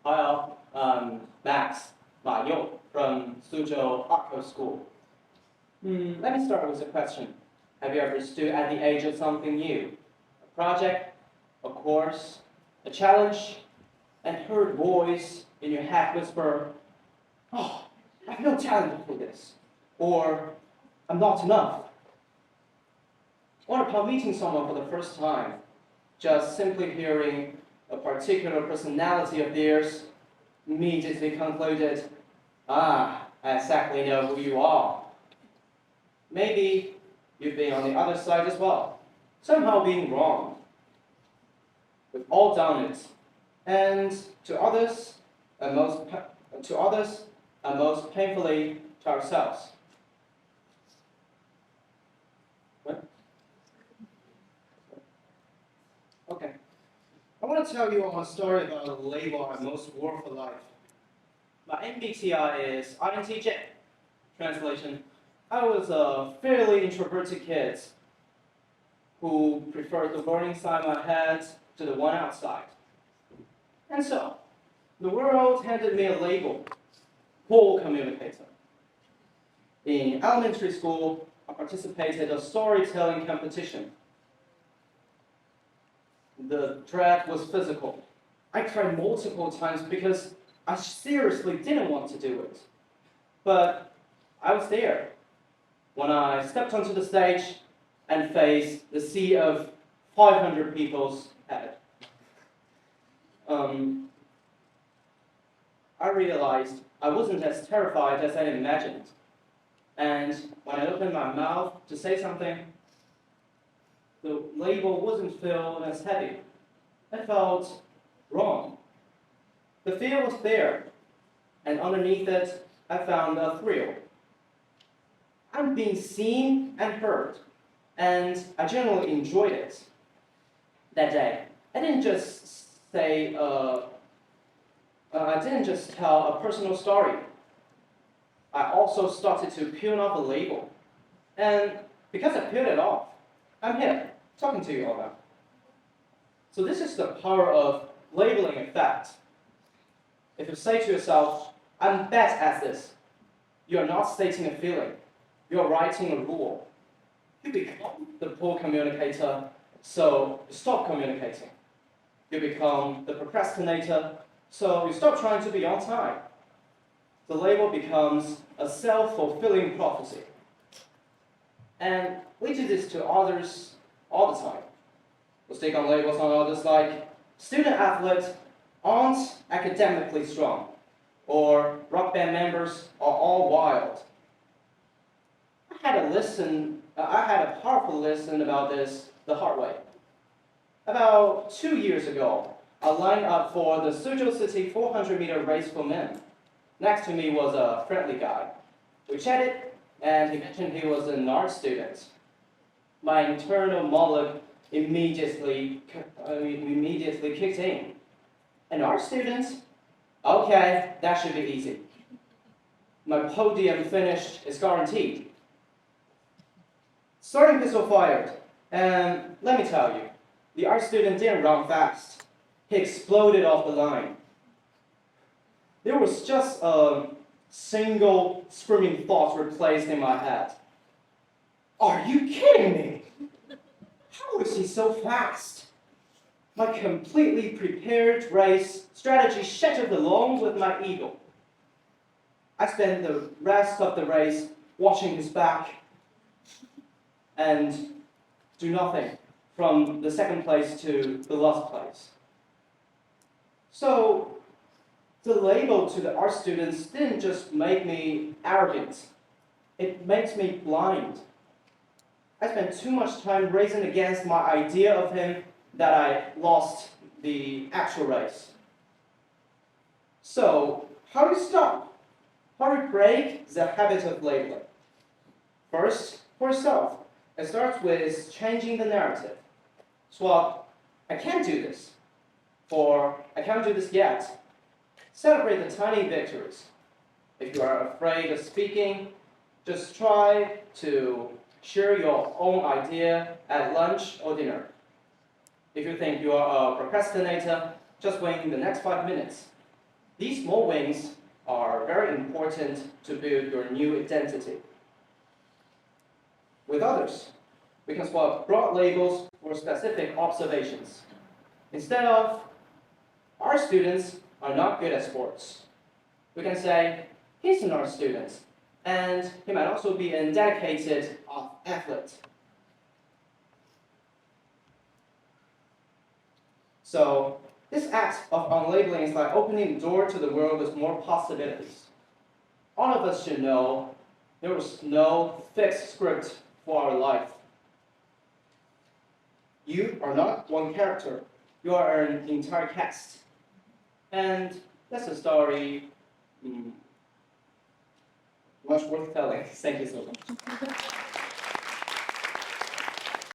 Hi all, Max, Ma Yong from Suzhou Art School. Let me start with a question. Have you ever stood at the edge of something new? A project, a course, a challenge, and heard a voice in your head whisper, oh, I have no talent for this, or I'm not enough. Or upon meeting someone for the first time, just simply hearing a particular personality of theirs, immediately concluded, I exactly know who you are. Maybe you've been on the other side as well, somehow being wrong. We've all done it, and to others, and most painfully to ourselves. What? Okay. I want to tell you a story about a label I most wore for life. My MBTI is INTJ. Translation: I was a fairly introverted kid who preferred the world inside my head to the one outside. And so, the world handed me a label, poor communicator. In elementary school, I participated in a storytelling competition. The dread was physical. I cried multiple times because I seriously didn't want to do it. But I was there when I stepped onto the stage and faced the sea of 500 people's head. I realized I wasn't as terrified as I imagined. And when I opened my mouth to say something, the label wasn't feel as heavy. It felt wrong. The fear was there, and underneath it, I found a thrill. I'm being seen and heard, and I generally enjoyed it. That day, I didn't just tell a personal story. I also started to peel off a label, and because I peeled it off, I'm here talking to you all now. So this is the power of labeling effect. If you say to yourself, I'm bad at this, you're not stating a feeling, you're writing a rule. You become the poor communicator, so you stop communicating. You become the procrastinator, so you stop trying to be on time. The label becomes a self-fulfilling prophecy. And we do this to others all the time. We stick on labels on others like student athletes aren't academically strong, or rock band members are all wild. I had a powerful lesson about this the hard way. About 2 years ago, I lined up for the Suzhou City 400-meter race for men. Next to me was a friendly guy. We chatted, and he mentioned he was an art student. My internal monologue immediately kicked in. An art student? Okay, that should be easy. My podium finish is guaranteed. Starting pistol fired, and let me tell you, the art student didn't run fast. He exploded off the line. There was just a single screaming thought replaced in my head. Are you kidding me? How is he so fast? My completely prepared race strategy shattered along with my ego. I spent the rest of the race watching his back and do nothing from the second place to the last place. So, the label to the art students didn't just make me arrogant, it makes me blind. I spent too much time racing against my idea of him that I lost the actual race. So, how do you stop? How do you break the habit of labeling? First, for yourself, it starts with changing the narrative. Swap, I can't do this, or I can't do this yet. Celebrate the tiny victories. If you are afraid of speaking, just try to share your own idea at lunch or dinner. If you think you are a procrastinator, just wait the next 5 minutes. These small wings are very important to build your new identity. With others, we can swap broad labels for specific observations. Instead of, our students are not good at sports, we can say, he's an art student, and he might also be a dedicated athlete. So this act of unlabeling is like opening the door to the world with more possibilities. All of us should know there is no fixed script for our life. You are not one character. You are an entire cast. And that's a story much worth telling. Thank you so much.